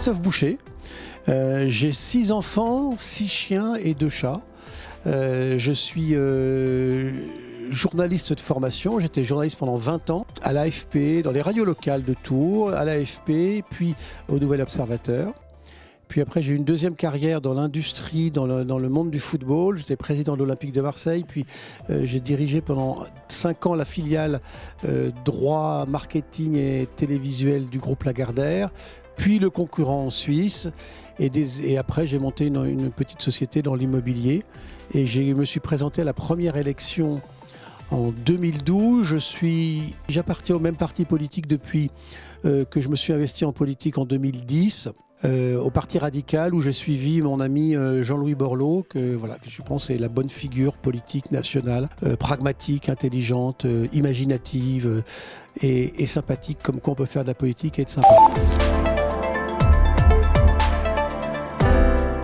Christophe Boucher. J'ai 6 enfants, 6 chiens et 2 chats. Je suis journaliste de formation. J'étais journaliste pendant 20 ans à l'AFP, dans les radios locales de Tours, à l'AFP, puis au Nouvel Observateur. Puis après, j'ai eu une deuxième carrière dans l'industrie, dans le monde du football. J'étais président de l'Olympique de Marseille. Puis j'ai dirigé pendant 5 ans la filiale droit, marketing et télévisuel du groupe Lagardère. Puis le concurrent en Suisse. Et après, j'ai monté une petite société dans l'immobilier. Et je me suis présenté à la première élection en 2012. J'appartiens au même parti politique depuis que je me suis investi en politique en 2010. Au Parti radical, où j'ai suivi mon ami Jean-Louis Borloo, que je pense est la bonne figure politique nationale, pragmatique, intelligente, imaginative et sympathique, comme quoi on peut faire de la politique et être sympa.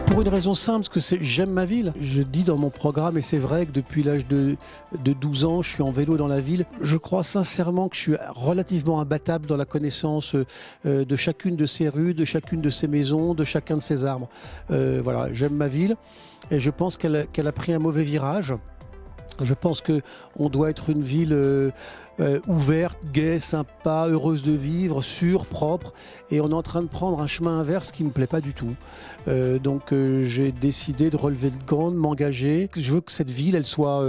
Pour une raison simple, parce que j'aime ma ville. Je dis dans mon programme, et c'est vrai que depuis l'âge de 12 ans, je suis en vélo dans la ville. Je crois sincèrement que je suis relativement imbattable dans la connaissance de chacune de ces rues, de chacune de ces maisons, de chacun de ces arbres. J'aime ma ville et je pense qu'elle a pris un mauvais virage. Je pense qu'on doit être une ville ouverte, gaie, sympa, heureuse de vivre, sûre, propre. Et on est en train de prendre un chemin inverse qui ne me plaît pas du tout. Donc j'ai décidé de relever le gant, de m'engager. Je veux que cette ville, elle soit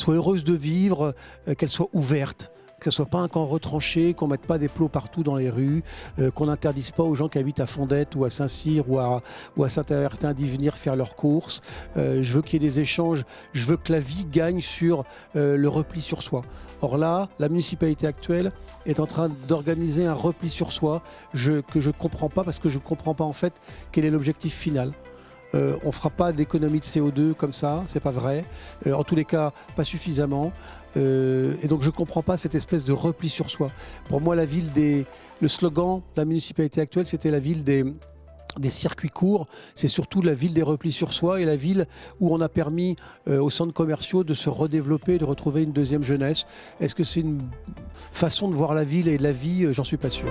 heureuse de vivre, qu'elle soit ouverte. Que ce soit pas un camp retranché, qu'on mette pas des plots partout dans les rues, qu'on n'interdise pas aux gens qui habitent à Fondette ou à Saint-Cyr ou à Saint-Avertin d'y venir faire leurs courses. Je veux qu'il y ait des échanges, je veux que la vie gagne sur le repli sur soi. Or là, la municipalité actuelle est en train d'organiser un repli sur soi que je comprends pas, parce que je comprends pas en fait quel est l'objectif final. On fera pas d'économie de CO2 comme ça, c'est pas vrai. En tous les cas, pas suffisamment. Et donc je comprends pas cette espèce de repli sur soi. Pour moi, le slogan de la municipalité actuelle, c'était la ville des circuits courts. C'est surtout la ville des replis sur soi et la ville où on a permis aux centres commerciaux de se redévelopper, de retrouver une deuxième jeunesse. Est-ce que c'est une façon de voir la ville et la vie? J'en suis pas sûr.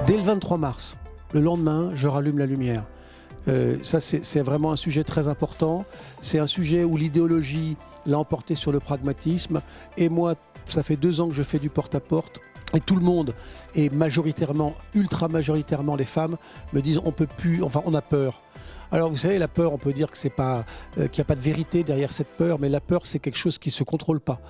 Dès le 23 mars, le lendemain, je rallume la lumière. Ça, c'est vraiment un sujet très important. C'est un sujet où l'idéologie l'a emporté sur le pragmatisme. Et moi, ça fait 2 ans que je fais du porte-à-porte. Et tout le monde, et majoritairement, ultra majoritairement les femmes, me disent on peut plus, enfin on a peur. Alors vous savez, la peur, on peut dire que c'est pas, qu'il n'y a pas de vérité derrière cette peur, mais la peur, c'est quelque chose qui ne se contrôle pas.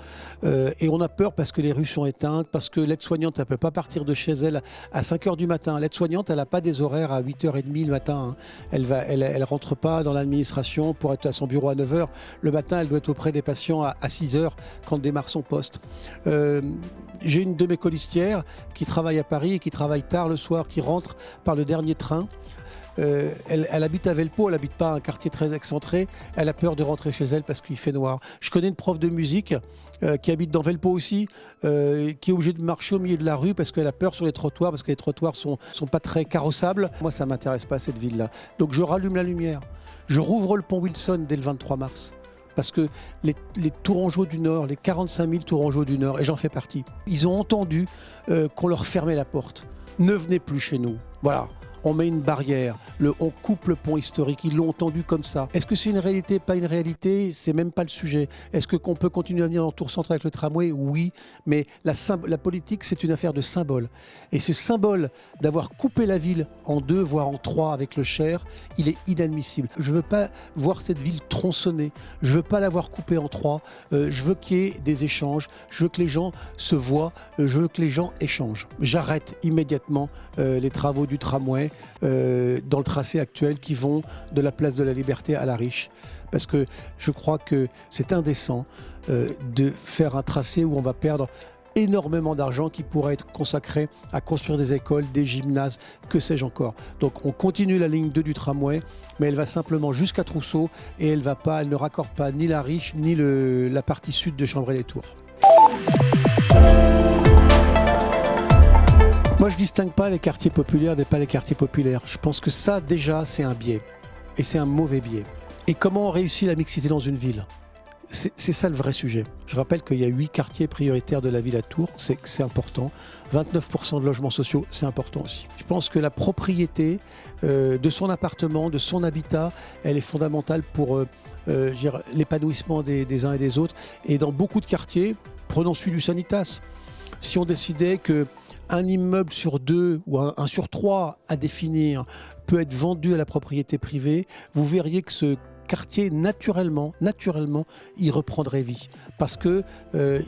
Et on a peur parce que les rues sont éteintes, parce que l'aide-soignante, elle ne peut pas partir de chez elle à 5h du matin. L'aide-soignante, elle n'a pas des horaires à 8h30 le matin. Hein. Elle rentre pas dans l'administration pour être à son bureau à 9h. Le matin, elle doit être auprès des patients à 6h quand démarre son poste. J'ai une de mes colistières qui travaille à Paris et qui travaille tard le soir, qui rentre par le dernier train. Elle habite à Velpeau, elle n'habite pas un quartier très excentré, elle a peur de rentrer chez elle parce qu'il fait noir. Je connais une prof de musique qui habite dans Velpeau aussi, qui est obligée de marcher au milieu de la rue parce qu'elle a peur sur les trottoirs, parce que les trottoirs sont pas très carrossables. Moi, ça ne m'intéresse pas, cette ville-là. Donc je rallume la lumière. Je rouvre le pont Wilson dès le 23 mars. Parce que les Tourangeaux du Nord, les 45 000 Tourangeaux du Nord, et j'en fais partie, ils ont entendu qu'on leur fermait la porte. Ne venez plus chez nous. Voilà. On met une barrière, on coupe le pont historique, ils l'ont entendu comme ça. Est-ce que c'est une réalité, pas une réalité? C'est même pas le sujet. Est-ce qu'on peut continuer à venir dans Tours Centre avec le tramway? Oui, mais la politique, c'est une affaire de symbole. Et ce symbole d'avoir coupé la ville en 2, voire en 3 avec le Cher, il est inadmissible. Je veux pas voir cette ville tronçonnée, je veux pas la voir coupée en 3, je veux qu'il y ait des échanges, je veux que les gens se voient, je veux que les gens échangent. J'arrête immédiatement les travaux du tramway dans le tracé actuel qui vont de la place de la Liberté à la Riche. Parce que je crois que c'est indécent de faire un tracé où on va perdre énormément d'argent qui pourrait être consacré à construire des écoles, des gymnases, que sais-je encore. Donc on continue la ligne 2 du tramway, mais elle va simplement jusqu'à Trousseau et elle ne raccorde pas ni la Riche ni la partie sud de Chambray-les-Tours. Moi, je ne distingue pas les quartiers populaires des pas les quartiers populaires. Je pense que ça, déjà, c'est un biais. Et c'est un mauvais biais. Et comment on réussit la mixité dans une ville? C'est ça le vrai sujet. Je rappelle qu'il y a 8 quartiers prioritaires de la ville à Tours, c'est important. 29% de logements sociaux, c'est important aussi. Je pense que la propriété de son appartement, de son habitat, elle est fondamentale pour l'épanouissement des uns et des autres. Et dans beaucoup de quartiers, prenons celui du Sanitas, si on décidait qu'un immeuble sur 2 ou un sur 3 à définir peut être vendu à la propriété privée, vous verriez que ce quartier, naturellement, il reprendrait vie. Parce qu'il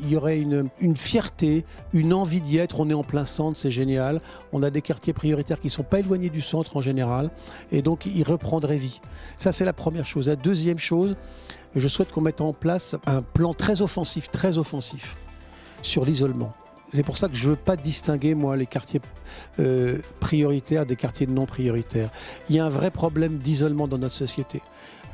y aurait une fierté, une envie d'y être. On est en plein centre, c'est génial. On a des quartiers prioritaires qui ne sont pas éloignés du centre en général. Et donc, il reprendrait vie. Ça, c'est la première chose. La deuxième chose, je souhaite qu'on mette en place un plan très offensif sur l'isolement. C'est pour ça que je ne veux pas distinguer, moi, les quartiers prioritaires des quartiers non prioritaires. Il y a un vrai problème d'isolement dans notre société.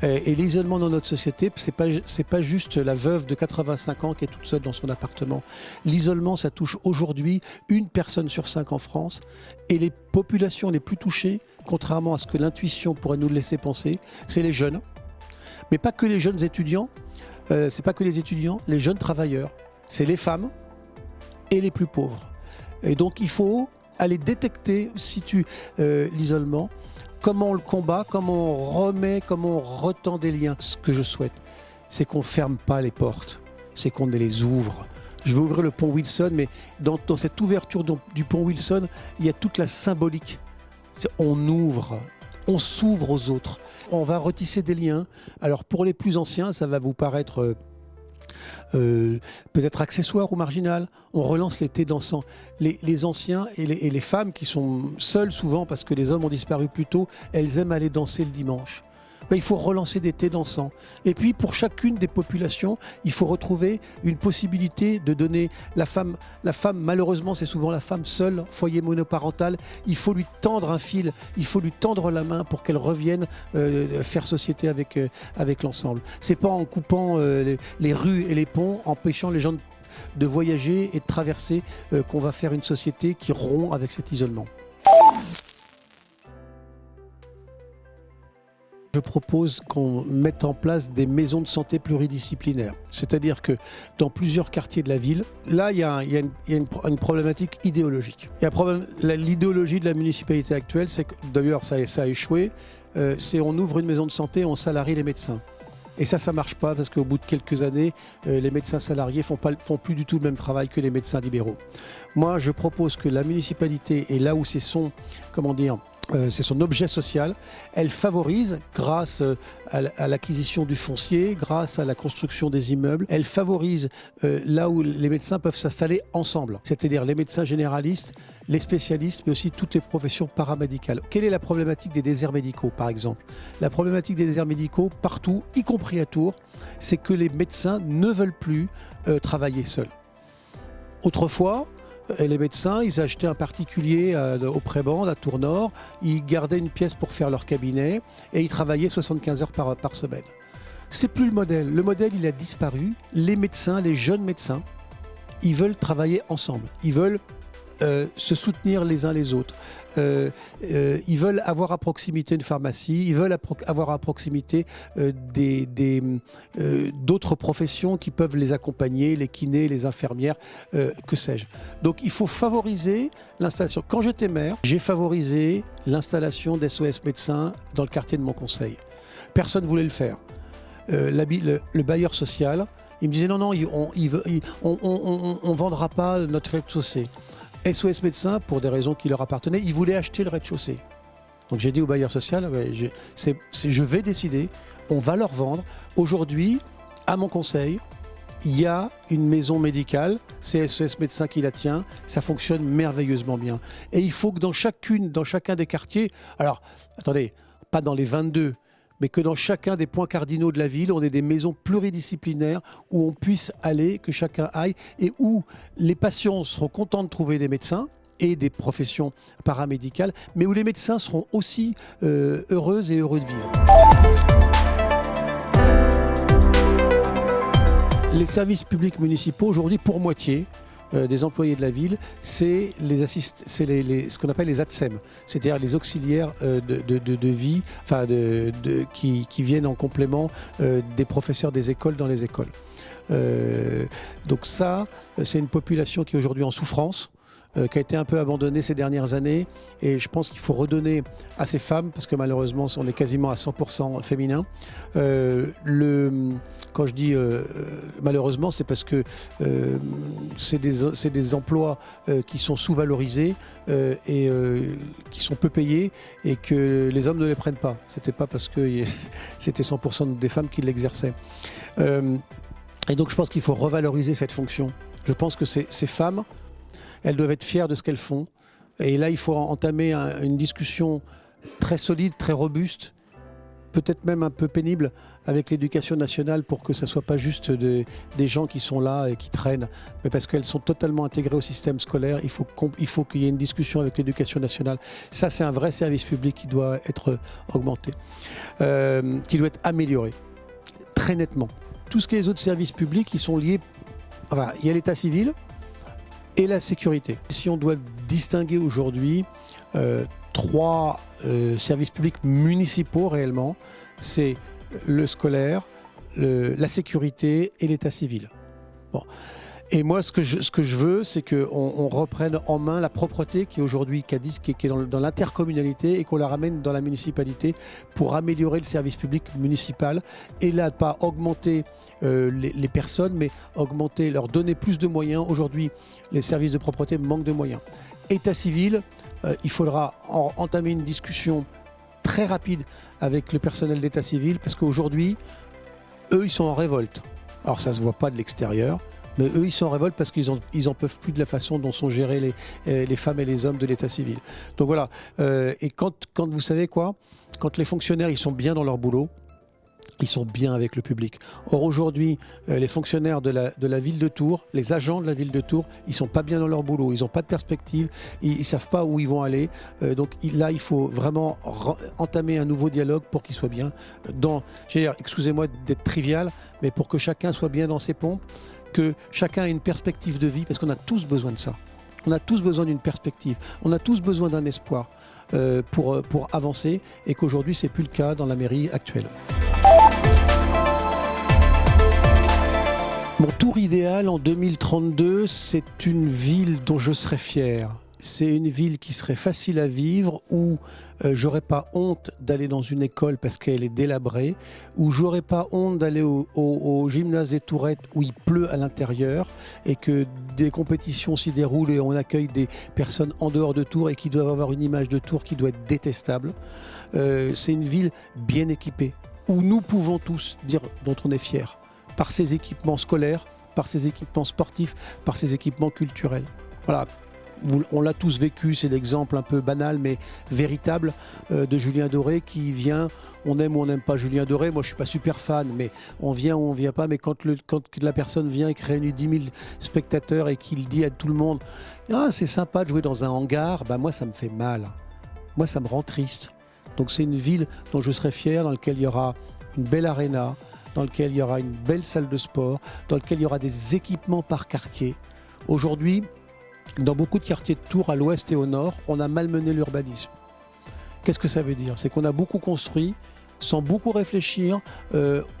Et l'isolement dans notre société, c'est pas juste la veuve de 85 ans qui est toute seule dans son appartement. L'isolement, ça touche aujourd'hui 1 personne sur 5 en France. Et les populations les plus touchées, contrairement à ce que l'intuition pourrait nous laisser penser, c'est les jeunes. Mais pas que les jeunes étudiants, c'est pas que les étudiants, les jeunes travailleurs. C'est les femmes et les plus pauvres. Et donc, il faut aller détecter, l'isolement, comment on le combat, comment on remet, comment on retend des liens. Ce que je souhaite, c'est qu'on ne ferme pas les portes, c'est qu'on les ouvre. Je vais ouvrir le pont Wilson, mais dans cette ouverture du pont Wilson, il y a toute la symbolique. On ouvre, on s'ouvre aux autres. On va retisser des liens. Alors pour les plus anciens, ça va vous paraître peut-être accessoire ou marginal. On relance les thés dansants. Les anciens et les femmes qui sont seules souvent parce que les hommes ont disparu plus tôt, elles aiment aller danser le dimanche. Il faut relancer des thés dansants. Et puis pour chacune des populations, il faut retrouver une possibilité de donner la femme, malheureusement c'est souvent la femme seule, foyer monoparental, il faut lui tendre un fil, il faut lui tendre la main pour qu'elle revienne faire société avec l'ensemble. C'est pas en coupant les rues et les ponts, empêchant les gens de voyager et de traverser qu'on va faire une société qui rompt avec cet isolement. Je propose qu'on mette en place des maisons de santé pluridisciplinaires. C'est-à-dire que dans plusieurs quartiers de la ville, là, il y a une problématique idéologique. L'idéologie de la municipalité actuelle, c'est que, d'ailleurs, ça a échoué, c'est on ouvre une maison de santé, on salarie les médecins. Et ça ne marche pas parce qu'au bout de quelques années, les médecins salariés font plus du tout le même travail que les médecins libéraux. Moi, je propose que la municipalité, et là où c'est son objet social, elle favorise, grâce à l'acquisition du foncier, grâce à la construction des immeubles, elle favorise là où les médecins peuvent s'installer ensemble. C'est-à-dire les médecins généralistes, les spécialistes, mais aussi toutes les professions paramédicales. Quelle est la problématique des déserts médicaux, par exemple ? La problématique des déserts médicaux, partout, y compris à Tours, c'est que les médecins ne veulent plus travailler seuls. Autrefois, les médecins, ils achetaient un particulier au Prébande, à Tours-Nord, ils gardaient une pièce pour faire leur cabinet et ils travaillaient 75 heures par semaine. C'est plus le modèle. Le modèle, il a disparu. Les médecins, les jeunes médecins, ils veulent travailler ensemble. Ils veulent se soutenir les uns les autres. Ils veulent avoir à proximité une pharmacie, ils veulent avoir à proximité d'autres professions qui peuvent les accompagner, les kinés, les infirmières, que sais-je. Donc il faut favoriser l'installation. Quand j'étais maire, j'ai favorisé l'installation d'SOS médecins dans le quartier de mon conseil. Personne ne voulait le faire. Le bailleur social, il me disait non, on vendra pas notre rez-de-chaussée. SOS médecins, pour des raisons qui leur appartenaient, ils voulaient acheter le rez-de-chaussée. Donc j'ai dit au bailleur social, je vais décider, on va leur vendre. Aujourd'hui, à mon conseil, il y a une maison médicale, c'est SOS médecins qui la tient, ça fonctionne merveilleusement bien. Et il faut que dans chacun des quartiers, alors attendez, pas dans les 22, mais que dans chacun des points cardinaux de la ville, on ait des maisons pluridisciplinaires où on puisse aller, que chacun aille, et où les patients seront contents de trouver des médecins et des professions paramédicales, mais où les médecins seront aussi heureuses et heureux de vivre. Les services publics municipaux, aujourd'hui, pour moitié, des employés de la ville, c'est ce qu'on appelle les ATSEM, c'est-à-dire les auxiliaires de vie, enfin qui viennent en complément des professeurs des écoles dans les écoles. Donc ça, c'est une population qui est aujourd'hui en souffrance, qui a été un peu abandonnée ces dernières années, et je pense qu'il faut redonner à ces femmes, parce que malheureusement on est quasiment à 100% féminin. Quand je dis malheureusement, c'est parce que c'est des emplois qui sont sous-valorisés et qui sont peu payés, et que les hommes ne les prennent pas. C'était pas parce que c'était 100% des femmes qui l'exerçaient. Et donc je pense qu'il faut revaloriser cette fonction. Je pense que ces femmes, elles doivent être fières de ce qu'elles font. Et là, il faut entamer une discussion très solide, très robuste, peut-être même un peu pénible, avec l'éducation nationale, pour que ça ne soit pas juste des gens qui sont là et qui traînent, mais parce qu'elles sont totalement intégrées au système scolaire. Il faut qu'il y ait une discussion avec l'éducation nationale. Ça, c'est un vrai service public qui doit être augmenté, qui doit être amélioré, très nettement. Tout ce qui est les autres services publics, ils sont liés... Enfin, il y a l'état civil et la sécurité. Si on doit distinguer aujourd'hui trois services publics municipaux réellement, c'est le scolaire, la sécurité et l'état civil. Bon. Et moi, ce que je veux, c'est qu'on reprenne en main la propreté qui est aujourd'hui, qui est dans l'intercommunalité, et qu'on la ramène dans la municipalité pour améliorer le service public municipal. Et là, pas augmenter les personnes, mais leur donner plus de moyens. Aujourd'hui, les services de propreté manquent de moyens. État civil, il faudra entamer une discussion très rapide avec le personnel d'état civil, parce qu'aujourd'hui, eux, ils sont en révolte. Alors, ça ne se voit pas de l'extérieur. Mais eux, ils sont en révolte parce qu'ils en peuvent plus de la façon dont sont gérés les femmes et les hommes de l'état civil. Donc voilà. Et quand vous savez quoi, quand les fonctionnaires, ils sont bien dans leur boulot, ils sont bien avec le public. Or aujourd'hui, les fonctionnaires de la ville de Tours, les agents de la ville de Tours, ils sont pas bien dans leur boulot, ils n'ont pas de perspective, ils savent pas où ils vont aller. Donc là, il faut vraiment entamer un nouveau dialogue pour qu'ils soient bien excusez-moi d'être trivial, mais pour que chacun soit bien dans ses pompes, que chacun ait une perspective de vie, parce qu'on a tous besoin de ça. On a tous besoin d'une perspective, on a tous besoin d'un espoir pour avancer, et qu'aujourd'hui, c'est plus le cas dans la mairie actuelle. Mon tour idéal en 2032, c'est une ville dont je serais fier. C'est une ville qui serait facile à vivre, où j'aurais pas honte d'aller dans une école parce qu'elle est délabrée, où j'aurais pas honte d'aller au gymnase des Tourettes où il pleut à l'intérieur, et que des compétitions s'y déroulent et on accueille des personnes en dehors de Tours et qui doivent avoir une image de Tours qui doit être détestable. C'est une ville bien équipée, où nous pouvons tous dire dont on est fiers, par ses équipements scolaires, par ses équipements sportifs, par ses équipements culturels. Voilà. On l'a tous vécu, c'est l'exemple un peu banal mais véritable de Julien Doré qui vient. On aime ou on n'aime pas Julien Doré. Moi, je suis pas super fan, mais on vient ou on vient pas. Mais quand la personne vient et qu'il réunit 10 000 spectateurs et qu'il dit à tout le monde « Ah, c'est sympa de jouer dans un hangar », bah moi, ça me fait mal. Moi, ça me rend triste. Donc, c'est une ville dont je serais fier, dans laquelle il y aura une belle aréna, dans laquelle il y aura une belle salle de sport, dans laquelle il y aura des équipements par quartier. Aujourd'hui, dans beaucoup de quartiers de Tours, à l'ouest et au nord, on a malmené l'urbanisme. Qu'est-ce que ça veut dire? C'est qu'on a beaucoup construit sans beaucoup réfléchir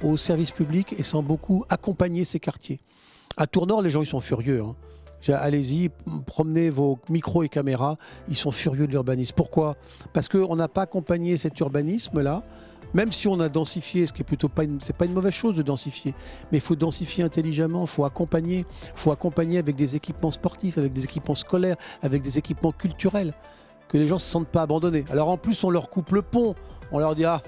aux services publics et sans beaucoup accompagner ces quartiers. À Tours-Nord, les gens ils sont furieux. Allez-y, promenez vos micros et caméras, ils sont furieux de l'urbanisme. Pourquoi? Parce qu'on n'a pas accompagné cet urbanisme-là. Même si on a densifié, ce qui est plutôt c'est pas une mauvaise chose de densifier, mais il faut densifier intelligemment, il faut accompagner avec des équipements sportifs, avec des équipements scolaires, avec des équipements culturels, que les gens ne se sentent pas abandonnés. Alors en plus, on leur coupe le pont, on leur dit « Ah,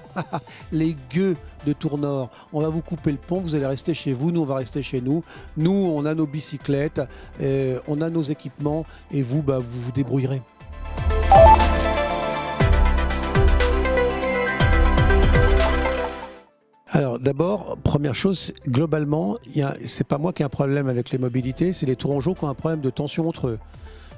les gueux de Tours-Nord, on va vous couper le pont, vous allez rester chez vous, nous on va rester chez nous. Nous, on a nos bicyclettes, on a nos équipements, et vous, vous vous débrouillerez. » Alors d'abord, première chose, globalement, c'est pas moi qui ai un problème avec les mobilités, c'est les Tourangeaux qui ont un problème de tension entre eux.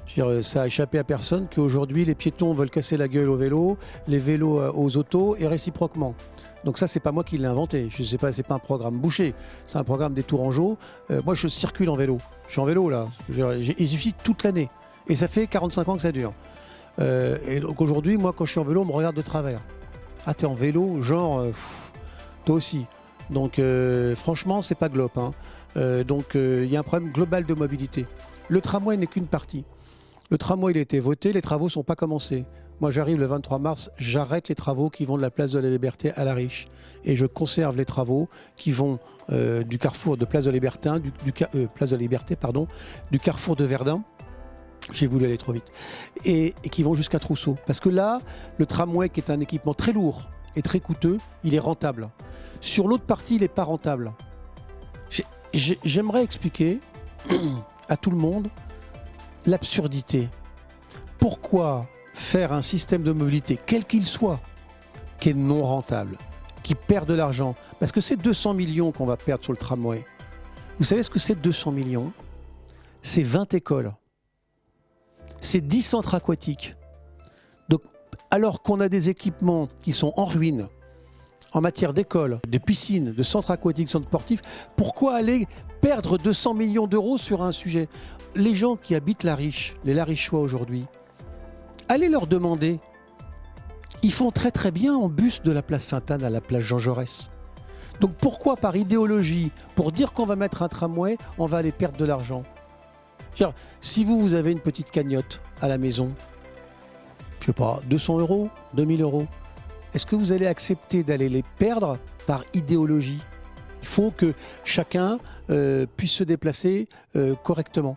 Je veux dire, ça a échappé à personne qu'aujourd'hui, les piétons veulent casser la gueule aux vélos, les vélos aux autos et réciproquement. Donc ça, c'est pas moi qui l'ai inventé. Je sais pas, c'est pas un programme Boucher, c'est un programme des Tourangeaux. Moi, je circule en vélo. Je suis en vélo là. Il suffit toute l'année. Et ça fait 45 ans que ça dure. Et donc aujourd'hui, moi, quand je suis en vélo, on me regarde de travers. Ah, t'es en vélo, genre, toi aussi. Donc franchement, c'est pas glop. Hein. Donc il y a un problème global de mobilité. Le tramway n'est qu'une partie. Le tramway, il a été voté, les travaux ne sont pas commencés. Moi, j'arrive le 23 mars, j'arrête les travaux qui vont de la place de la Liberté à la Riche. Et je conserve les travaux qui vont du carrefour de place de la Liberté, du carrefour de Verdun. J'ai voulu aller trop vite. Et qui vont jusqu'à Trousseau. Parce que là, le tramway, qui est un équipement très lourd et très coûteux, il est rentable. Sur l'autre partie, il n'est pas rentable. J'aimerais expliquer à tout le monde l'absurdité. Pourquoi faire un système de mobilité, quel qu'il soit, qui est non rentable, qui perd de l'argent? Parce que c'est 200 millions qu'on va perdre sur le tramway. Vous savez ce que c'est 200 millions? C'est 20 écoles. C'est 10 centres aquatiques. Donc, alors qu'on a des équipements qui sont en ruine, en matière d'écoles, de piscines, de centres aquatiques, de centres sportifs, pourquoi aller perdre 200 millions d'euros sur un sujet? Les gens qui habitent la Riche, les Larichois aujourd'hui, allez leur demander. Ils font très très bien en bus de la place Sainte-Anne à la place Jean Jaurès. Donc pourquoi par idéologie, pour dire qu'on va mettre un tramway, on va aller perdre de l'argent? Si vous avez une petite cagnotte à la maison, je sais pas, 200 euros, 2000 euros, est-ce que vous allez accepter d'aller les perdre par idéologie? Il faut que chacun puisse se déplacer correctement.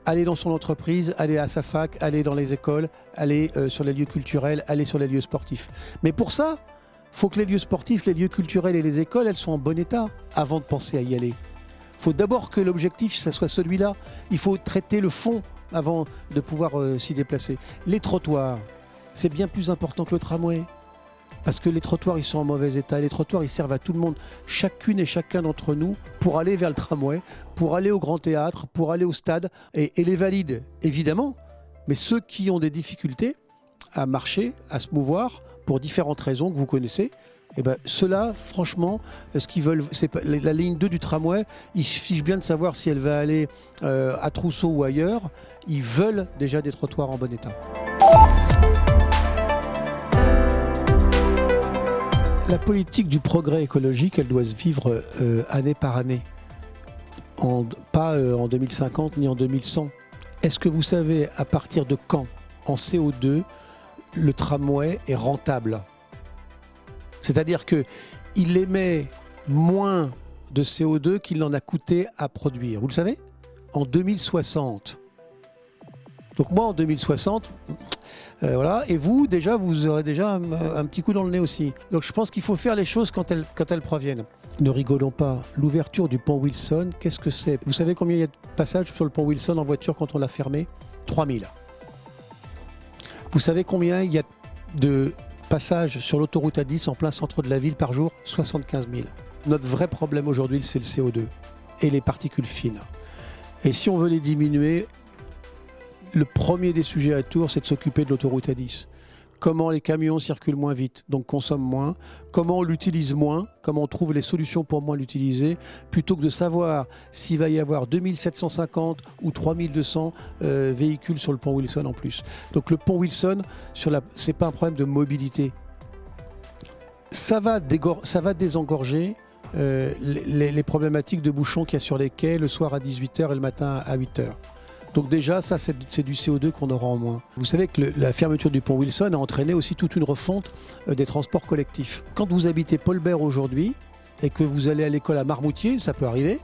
Aller dans son entreprise, aller à sa fac, aller dans les écoles, aller sur les lieux culturels, aller sur les lieux sportifs. Mais pour ça, il faut que les lieux sportifs, les lieux culturels et les écoles, elles soient en bon état avant de penser à y aller. Il faut d'abord que l'objectif, ça soit celui-là. Il faut traiter le fond avant de pouvoir s'y déplacer. Les trottoirs, c'est bien plus important que le tramway. Parce que les trottoirs, ils sont en mauvais état. Les trottoirs, ils servent à tout le monde. Chacune et chacun d'entre nous, pour aller vers le tramway, pour aller au Grand Théâtre, pour aller au stade, et les valides, évidemment. Mais ceux qui ont des difficultés à marcher, à se mouvoir, pour différentes raisons que vous connaissez, eh ben, ceux-là, franchement, ce qu'ils veulent, c'est la ligne 2 du tramway, ils se fichent bien de savoir si elle va aller à Trousseau ou ailleurs. Ils veulent déjà des trottoirs en bon état. La politique du progrès écologique, elle doit se vivre année par année, pas en 2050 ni en 2100. Est-ce que vous savez à partir de quand, en CO2, le tramway est rentable? C'est-à-dire qu'il émet moins de CO2 qu'il en a coûté à produire. Vous le savez? En 2060. Donc moi, en 2060... voilà. Et vous, déjà, vous aurez déjà un petit coup dans le nez aussi. Donc je pense qu'il faut faire les choses quand elles proviennent. Ne rigolons pas. L'ouverture du pont Wilson, qu'est-ce que c'est? Vous savez combien il y a de passages sur le pont Wilson en voiture quand on l'a fermé? 3000. Vous savez combien il y a de passages sur l'autoroute A10 en plein centre de la ville par jour? 75 000. Notre vrai problème aujourd'hui, c'est le CO2 et les particules fines. Et si on veut les diminuer, le premier des sujets à Tours, c'est de s'occuper de l'autoroute A10. Comment les camions circulent moins vite, donc consomment moins. Comment on l'utilise moins, comment on trouve les solutions pour moins l'utiliser, plutôt que de savoir s'il va y avoir 2750 ou 3200 véhicules sur le pont Wilson en plus. Donc le pont Wilson, c'est pas un problème de mobilité. Ça va désengorger les problématiques de bouchons qu'il y a sur les quais le soir à 18h et le matin à 8h. Donc déjà, ça, c'est du CO2 qu'on aura en moins. Vous savez que la fermeture du pont Wilson a entraîné aussi toute une refonte des transports collectifs. Quand vous habitez Paul-Bert aujourd'hui et que vous allez à l'école à Marmoutier, ça peut arriver,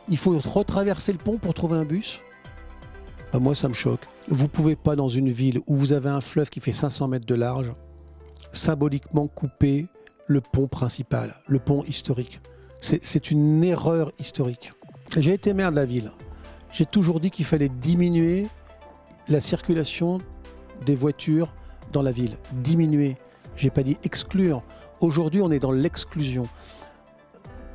il faut retraverser le pont pour trouver un bus. Ben moi, ça me choque. Vous ne pouvez pas, dans une ville où vous avez un fleuve qui fait 500 mètres de large, symboliquement couper le pont principal, le pont historique. C'est une erreur historique. J'ai été maire de la ville. J'ai toujours dit qu'il fallait diminuer la circulation des voitures dans la ville. Diminuer. Je n'ai pas dit exclure. Aujourd'hui, on est dans l'exclusion.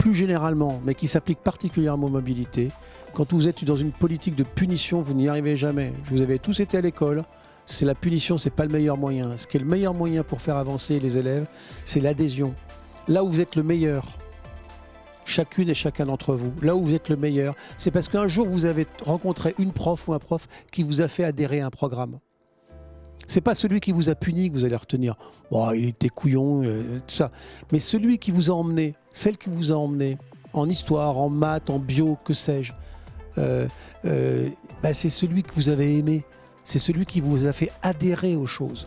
plus généralement, mais qui s'applique particulièrement aux mobilités, quand vous êtes dans une politique de punition, vous n'y arrivez jamais. Vous avez tous été à l'école, c'est la punition, c'est pas le meilleur moyen. Ce qui est le meilleur moyen pour faire avancer les élèves, c'est l'adhésion. Là où vous êtes le meilleur, chacune et chacun d'entre vous, là où vous êtes le meilleur, c'est parce qu'un jour vous avez rencontré une prof ou un prof qui vous a fait adhérer à un programme. C'est pas celui qui vous a puni que vous allez retenir. Bon, il était couillon, tout ça. Mais celui qui vous a emmené, celle qui vous a emmené en histoire, en maths, en bio, que sais-je, c'est celui que vous avez aimé. C'est celui qui vous a fait adhérer aux choses.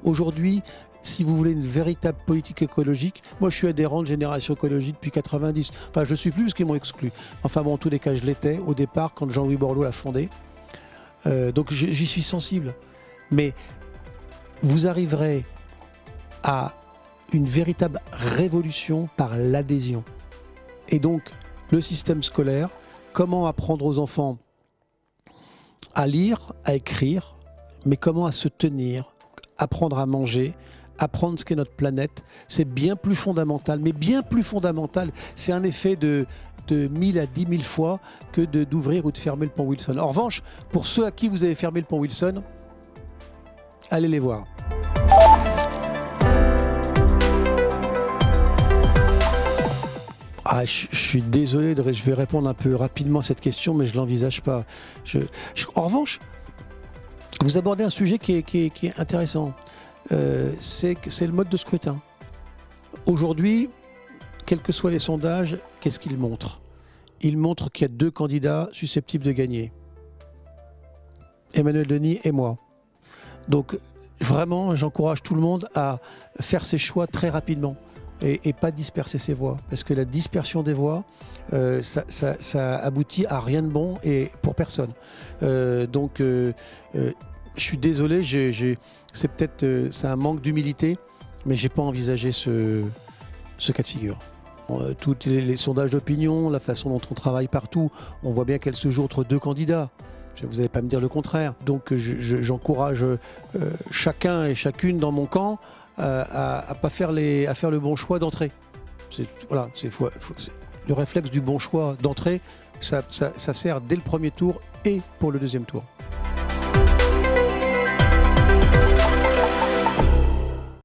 Aujourd'hui, si vous voulez une véritable politique écologique, moi je suis adhérent de Génération Écologie depuis 90. Enfin, je ne suis plus parce qu'ils m'ont exclu. Enfin bon, en tous les cas, je l'étais au départ quand Jean-Louis Borloo l'a fondé. Donc j'y suis sensible. Mais vous arriverez à une véritable révolution par l'adhésion. Et donc, le système scolaire, comment apprendre aux enfants à lire, à écrire, mais comment à se tenir, apprendre à manger, apprendre ce qu'est notre planète, c'est bien plus fondamental, mais bien plus fondamental, c'est un effet de 1000 à 10 000 fois que d'ouvrir ou de fermer le pont Wilson. En revanche, pour ceux à qui vous avez fermé le pont Wilson, allez les voir. Je suis désolé, je vais répondre un peu rapidement à cette question, mais je ne l'envisage pas. En revanche, vous abordez un sujet qui est intéressant. C'est le mode de scrutin. Aujourd'hui, quels que soient les sondages, qu'est-ce qu'ils montrent? Ils montrent qu'il y a 2 candidats susceptibles de gagner. Emmanuel Denis et moi. Donc, vraiment, j'encourage tout le monde à faire ses choix très rapidement. Et pas disperser ses voix, parce que la dispersion des voix, ça aboutit à rien de bon et pour personne. Je suis désolé, c'est peut-être c'est un manque d'humilité, mais j'ai pas envisagé ce cas de figure. Tous les sondages d'opinion, la façon dont on travaille partout, on voit bien qu'elle se joue entre 2 candidats. Vous n'allez pas me dire le contraire. Donc j'encourage chacun et chacune dans mon camp à faire le bon choix d'entrée. Le réflexe du bon choix d'entrée, ça sert dès le premier tour et pour le deuxième tour.